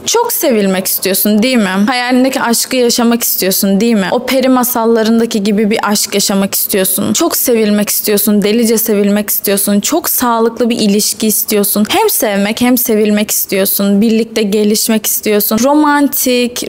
Çok sevilmek istiyorsun değil mi? Hayalindeki aşkı yaşamak istiyorsun değil mi? O peri masallarındaki gibi bir aşk yaşamak istiyorsun. Çok sevilmek istiyorsun, delice sevilmek istiyorsun. Çok sağlıklı bir ilişki istiyorsun. Hem sevmek hem sevilmek istiyorsun. Birlikte gelişmek istiyorsun.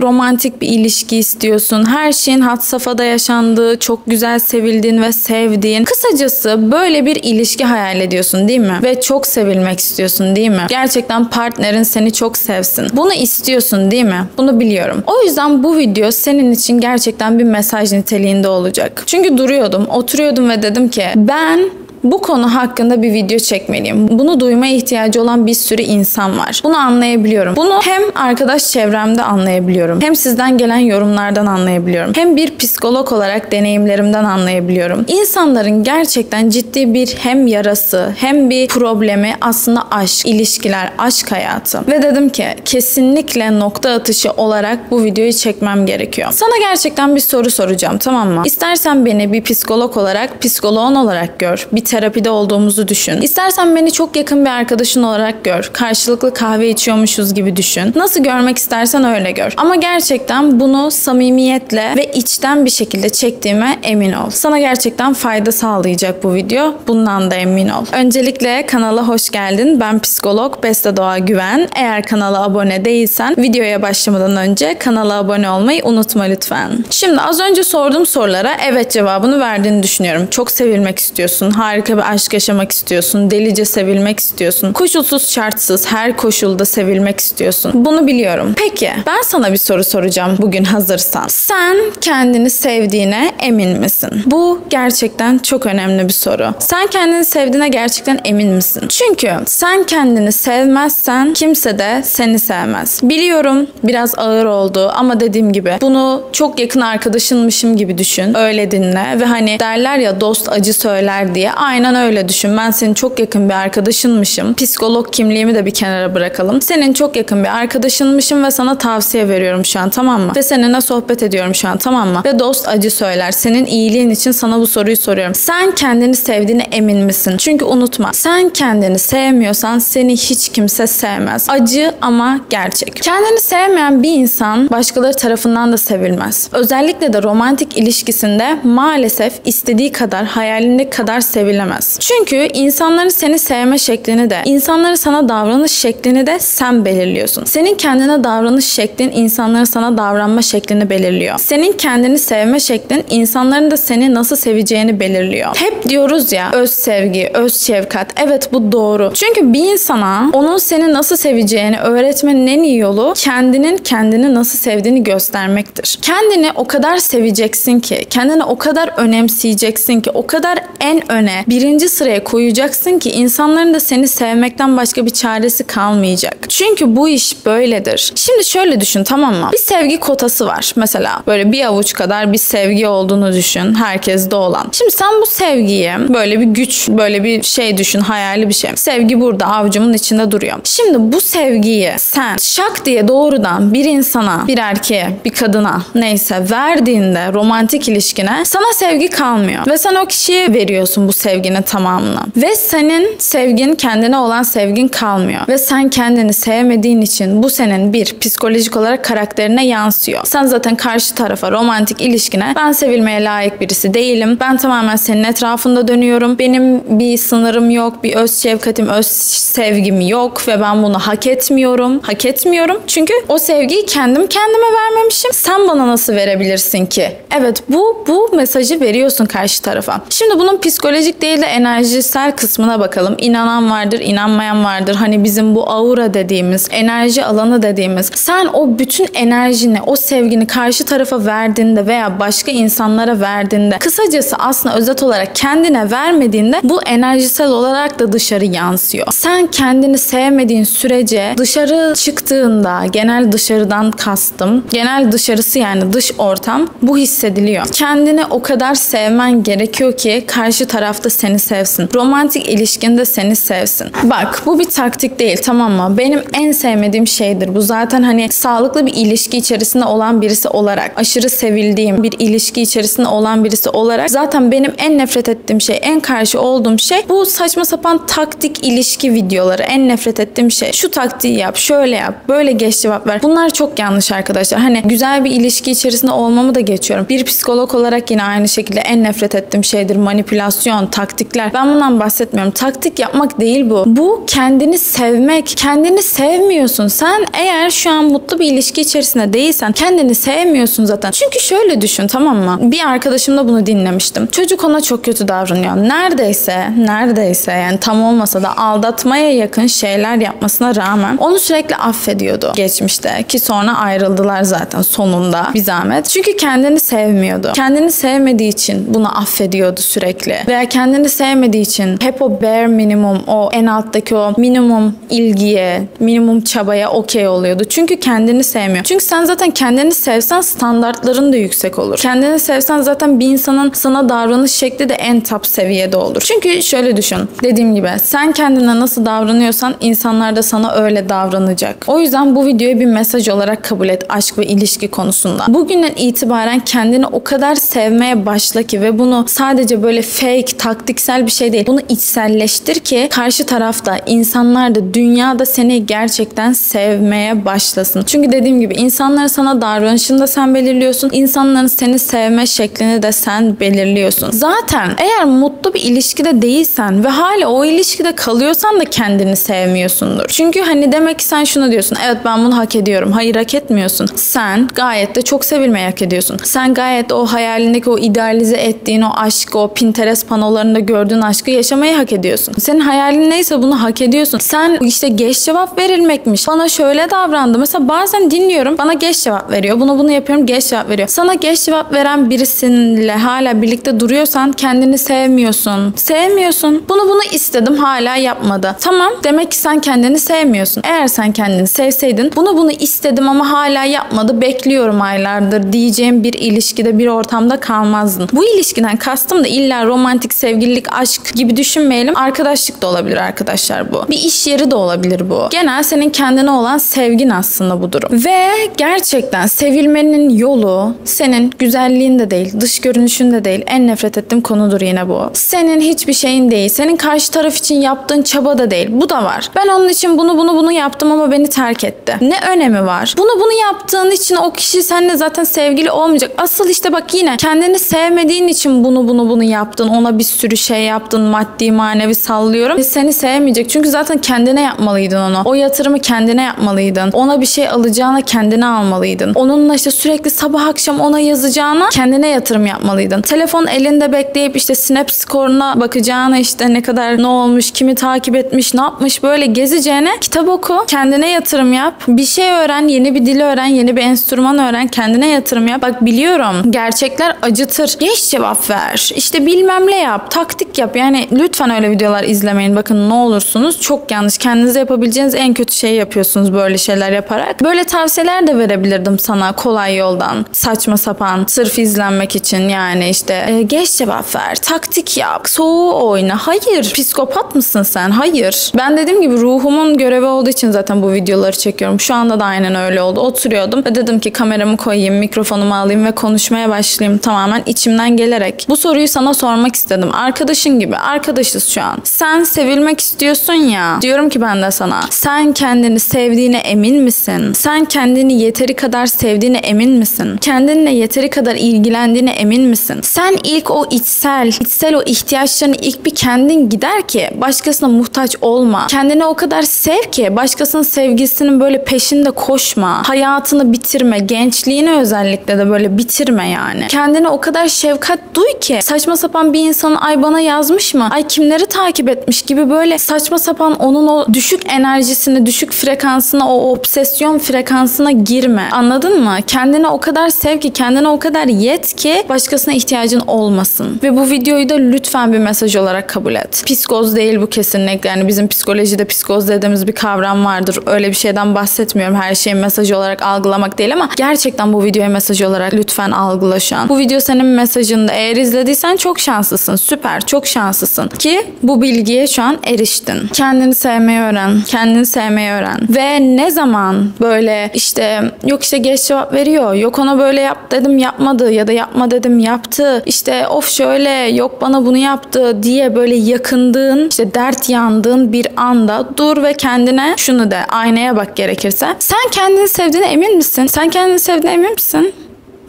Romantik bir ilişki istiyorsun. Her şeyin had safhada yaşandığı, çok güzel sevildiğin ve sevdiğin. Kısacası böyle bir ilişki hayal ediyorsun değil mi? Ve çok sevilmek istiyorsun değil mi? Gerçekten partnerin seni çok sevsin. Bunu istiyorsun değil mi? Bunu biliyorum. O yüzden bu video senin için gerçekten bir mesaj niteliğinde olacak. Çünkü oturuyordum ve dedim ki ben bu konu hakkında bir video çekmeliyim. Bunu duymaya ihtiyacı olan bir sürü insan var. Bunu anlayabiliyorum. Bunu hem arkadaş çevremde anlayabiliyorum. Hem sizden gelen yorumlardan anlayabiliyorum. Hem bir psikolog olarak deneyimlerimden anlayabiliyorum. İnsanların gerçekten ciddi bir hem yarası hem bir problemi aslında aşk, ilişkiler, aşk hayatı. Ve dedim ki kesinlikle nokta atışı olarak bu videoyu çekmem gerekiyor. Sana gerçekten bir soru soracağım, tamam mı? İstersen beni bir psikolog olarak, psikoloğun olarak gör. Bir terapide olduğumuzu düşün. İstersen beni çok yakın bir arkadaşın olarak gör. Karşılıklı kahve içiyormuşuz gibi düşün. Nasıl görmek istersen öyle gör. Ama gerçekten bunu samimiyetle ve içten bir şekilde çektiğime emin ol. Sana gerçekten fayda sağlayacak bu video. Bundan da emin ol. Öncelikle kanala hoş geldin. Ben psikolog Beste Doğa Güven. Eğer kanala abone değilsen videoya başlamadan önce kanala abone olmayı unutma lütfen. Şimdi az önce sorduğum sorulara evet cevabını verdiğini düşünüyorum. Çok sevilmek istiyorsun. Harika bir aşk yaşamak istiyorsun. Delice sevilmek istiyorsun. Koşulsuz şartsız her koşulda sevilmek istiyorsun. Bunu biliyorum. Peki ben sana bir soru soracağım bugün hazırsan. Sen kendini sevdiğine emin misin? Bu gerçekten çok önemli bir soru. Sen kendini sevdiğine gerçekten emin misin? Çünkü sen kendini sevmezsen kimse de seni sevmez. Biliyorum biraz ağır oldu ama dediğim gibi bunu çok yakın arkadaşınmışım gibi düşün. Öyle dinle ve hani derler ya dost acı söyler diye. Aynen öyle düşün. Ben senin çok yakın bir arkadaşınmışım. Psikolog kimliğimi de bir kenara bırakalım. Senin çok yakın bir arkadaşınmışım ve sana tavsiye veriyorum şu an, tamam mı? Ve seninle sohbet ediyorum şu an, tamam mı? Ve dost acı söyler. Senin iyiliğin için sana bu soruyu soruyorum. Sen kendini sevdiğine emin misin? Çünkü unutma. Sen kendini sevmiyorsan seni hiç kimse sevmez. Acı ama gerçek. Kendini sevmeyen bir insan başkaları tarafından da sevilmez. Özellikle de romantik ilişkisinde maalesef istediği kadar, hayalindeki kadar sevilemez. Çünkü insanların seni sevme şeklini de, insanların sana davranış şeklini de sen belirliyorsun. Senin kendine davranış şeklin, insanların sana davranma şeklini belirliyor. Senin kendini sevme şeklin, insanların da seni nasıl seveceğini belirliyor. Hep diyoruz ya, öz sevgi, öz şefkat. Evet, bu doğru. Çünkü bir insana onun seni nasıl seveceğini öğretmenin en iyi yolu kendinin kendini nasıl sevdiğini göstermektir. Kendini o kadar seveceksin ki, kendini o kadar önemseyeceksin ki, o kadar en öne, birinci sıraya koyacaksın ki insanların da seni sevmekten başka bir çaresi kalmayacak. Çünkü bu iş böyledir. Şimdi şöyle düşün, tamam mı? Bir sevgi kotası var. Mesela böyle bir avuç kadar bir sevgi olduğunu düşün. Herkeste olan. Şimdi sen bu sevgiyi böyle bir güç, böyle bir şey düşün. Hayali bir şey. Sevgi burada avucumun içinde duruyor. Şimdi bu sevgiyi sen şak diye doğrudan bir insana, bir erkeğe, bir kadına neyse verdiğinde romantik ilişkine sana sevgi kalmıyor. Ve sen o kişiye veriyorsun bu sevginin tamamını. Ve senin sevgin, kendine olan sevgin kalmıyor. Ve sen kendini sevmediğin için bu senin bir psikolojik olarak karakterine yansıyor. Sen zaten karşı tarafa, romantik ilişkine ben sevilmeye layık birisi değilim. Ben tamamen senin etrafında dönüyorum. Benim bir sınırım yok. Bir öz şefkatim, öz sevgim yok ve ben bunu hak etmiyorum. Hak etmiyorum. Çünkü o sevgiyi kendim kendime vermemişim. Sen bana nasıl verebilirsin ki? Evet, bu mesajı veriyorsun karşı tarafa. Şimdi bunun psikolojik değil de enerjisel kısmına bakalım. İnanan vardır, inanmayan vardır. Hani bizim bu aura dediğimiz, enerji alanı dediğimiz. Sen o bütün enerjini, o sevgini karşı tarafa verdiğinde veya başka insanlara verdiğinde, kısacası aslında özet olarak kendine vermediğinde bu enerjisel olarak da dışarı yansıyor. Sen kendini sevmediğin sürece dışarı çıktığında, genel dışarıdan kastım, genel dışarısı yani dış ortam, bu hissediliyor. Kendini o kadar sevmen gerekiyor ki karşı tarafta seni sevsin. Romantik ilişkinde seni sevsin. Bak bu bir taktik değil, tamam mı? Benim en sevmediğim şeydir bu. Zaten hani sağlıklı bir ilişki içerisinde olan birisi olarak, aşırı sevildiğim bir ilişki içerisinde olan birisi olarak zaten benim en nefret ettiğim şey, en karşı olduğum şey bu saçma sapan taktik ilişki videoları. En nefret ettiğim şey. Şu taktiği yap, şöyle yap, böyle geç cevap ver. Bunlar çok yanlış arkadaşlar. Hani güzel bir ilişki içerisinde olmamı da geçiyorum. Bir psikolog olarak yine aynı şekilde en nefret ettiğim şeydir manipülasyon, taktikler. Ben bundan bahsetmiyorum. Taktik yapmak değil bu. Bu kendini sevmek. Kendini sevmiyorsun. Sen eğer şu an mutlu bir ilişki içerisinde değilsen kendini sevmiyorsun zaten. Çünkü şöyle düşün, tamam mı? Bir arkadaşımda bunu dinlemiştim. Çocuk ona çok kötü davranıyor. Neredeyse yani tam olmasa da aldatmaya yakın şeyler yapmasına rağmen onu sürekli affediyordu geçmişte, ki sonra ayrıldılar zaten sonunda bir zahmet. Çünkü kendini sevmiyordu. Kendini sevmediği için bunu affediyordu sürekli. Veya kendini sevmediği için hep o bare minimum, o en alttaki o minimum ilgiye, minimum çabaya okey oluyordu. Çünkü kendini sevmiyor. Çünkü sen zaten kendini sevsen standartların da yüksek olur. Kendini sevsen zaten bir insanın sana davranış şekli de en top seviyede olur. Çünkü şöyle düşün. Dediğim gibi sen kendine nasıl davranıyorsan insanlar da sana öyle davranacak. O yüzden bu videoyu bir mesaj olarak kabul et aşk ve ilişki konusunda. Bugünden itibaren kendini o kadar sevmeye başla ki ve bunu sadece böyle fake, taktiksel bir şey değil. Bunu içselleştir ki karşı tarafta, insanlar da, dünya da seni gerçekten sevmeye başlasın. Çünkü dediğim gibi insanların sana davranışını da sen belirliyorsun. İnsanların seni sevme şeklini de sen belirliyorsun. Zaten eğer mutlu bir ilişkide değilsen ve hala o ilişkide kalıyorsan da kendini sevmiyorsundur. Çünkü hani demek ki sen şunu diyorsun. Evet ben bunu hak ediyorum. Hayır, hak etmiyorsun. Sen gayet de çok sevilmeyi hak ediyorsun. Sen gayet o hayalindeki, o idealize ettiğin o aşkı, o Pinterest panolarında gördüğün aşkı yaşamayı hak ediyorsun. Senin hayalin neyse bunu hak ediyorsun. Sen işte geç cevap verilmekmiş. Bana şöyle davrandı. Mesela bazen dinliyorum. Bana geç cevap veriyor. Bunu yapıyorum, geç cevap veriyor. Sana geç cevap veren birisinle hala birlikte duruyorsan kendini sevmiyorsun. Sevmiyorsun. Bunu istedim, hala yapmadı. Tamam. Demek ki sen kendini sevmiyorsun. Eğer sen kendini sevseydin, bunu istedim ama hala yapmadı, bekliyorum aylardır diyeceğim bir ilişkide, bir ortamda kalmazdın. Bu ilişkiden kastım da illa romantik, sevgililik, aşk gibi düşünmeyelim. Arkadaşlık da olabilir arkadaşlar bu. Bir iş yeri de olabilir bu. Genel senin kendine olan sevgin aslında bu durum. Ve gerçekten sevilmenin yolu senin güzelliğin de değil, dış görünüşün de değil. En nefret ettiğim konudur yine bu. Senin hiçbir şeyin değil. Senin karşı taraf için yaptığın çaba da değil. Bu da var. Ben onun için bunu yaptım ama beni terk etti. Ne önemi var? Bunu yaptığın için o kişi seninle zaten sevgili olmayacak. Asıl işte bak, yine kendini sevmediğin için bunu yaptın. Ona bir sürü şey yaptın. Maddi, manevi sallıyorum. Ve seni sevmeyecek. Çünkü zaten kendine yapmalıydın onu. O yatırımı kendine yapmalıydın. Ona bir şey alacağına kendine almalıydın. Onunla işte sürekli sabah akşam ona yazacağına kendine yatırım yapmalıydın. Telefon elinde bekleyip işte Snap skoruna bakacağına, işte ne kadar ne olmuş, kimi takip etmiş, ne yapmış, böyle gezeceğine kitap oku. Kendine yatırım yap. Bir şey öğren, yeni bir dil öğren, yeni bir enstrüman öğren, kendine yatırım yap. Bak biliyorum gerçekler acıtır. Geç cevap ver. İşte bilmem ne yap. Taktik yap. Yani lütfen öyle videolar izlemeyin. Bakın ne olursunuz. Çok yanlış. Kendinize yapabileceğiniz en kötü şeyi yapıyorsunuz böyle şeyler yaparak. Böyle tavsiyeler de verebilirdim sana kolay yoldan. Saçma sapan. Sırf izlenmek için yani işte geç cevap ver. Taktik yap. Soğuğu oyna. Hayır. Psikopat mısın sen? Hayır. Ben dediğim gibi ruhumun görevi olduğu için zaten bu videoları çekiyorum. Şu anda da aynen öyle oldu. Oturuyordum ve dedim ki kameramı koyayım, mikrofonumu alayım ve konuşmaya başlayayım tamamen içimden gelerek. Bu soruyu sana sormak istedim. Arkadaşın gibi. Arkadaşız şu an. Sen sevilmek istiyorsun ya. Diyorum ki ben de sana. Sen kendini sevdiğine emin misin? Sen kendini yeteri kadar sevdiğine emin misin? Kendinle yeteri kadar ilgilendiğine emin misin? Sen ilk o içsel o ihtiyaçlarını ilk bir kendin gider ki başkasına muhtaç olma. Kendini o kadar sev ki başkasının sevgisinin böyle peşinde koşma. Hayatını bitirme. Gençliğini özellikle de böyle bitirme yani. Kendine o kadar şefkat duy ki saçma sapan bir insanın ay bana yazmış mı? Ay kimleri takip etmiş gibi böyle saçma sapan onun o düşük enerjisini, düşük frekansına, o obsesyon frekansına girme. Anladın mı? Kendine o kadar sev ki, kendine o kadar yet ki başkasına ihtiyacın olmasın. Ve bu videoyu da lütfen bir mesaj olarak kabul et. Psikoz değil bu kesinlikle. Yani bizim psikolojide psikoz dediğimiz bir kavram vardır. Öyle bir şeyden bahsetmiyorum. Her şeyi mesaj olarak algılamak değil ama gerçekten bu videoyu mesaj olarak lütfen algıla şu an. Bu video senin mesajında. Eğer izlediysen çok şanslısın. Süper. süper, çok şanslısın ki bu bilgiye şu an eriştin. Kendini sevmeyi öğren, kendini sevmeyi öğren. Ve ne zaman böyle işte yok işte geç cevap veriyor, yok ona böyle yap dedim yapmadı ya da yapma dedim yaptı, işte of şöyle, yok bana bunu yaptı diye böyle yakındığın, işte dert yandığın bir anda dur ve kendine şunu de, aynaya bak gerekirse. Sen kendini sevdiğine emin misin? Sen kendini sevdiğine emin misin?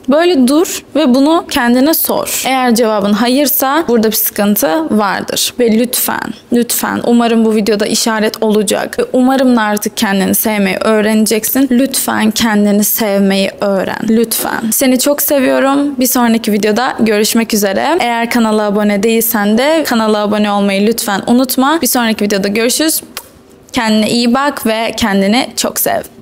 Böyle dur ve bunu kendine sor. Eğer cevabın hayırsa burada bir sıkıntı vardır. Ve lütfen umarım bu videoda işaret olacak. Ve umarım da artık kendini sevmeyi öğreneceksin. Lütfen kendini sevmeyi öğren. Lütfen. Seni çok seviyorum. Bir sonraki videoda görüşmek üzere. Eğer kanala abone değilsen de kanala abone olmayı lütfen unutma. Bir sonraki videoda görüşürüz. Kendine iyi bak ve kendini çok sev.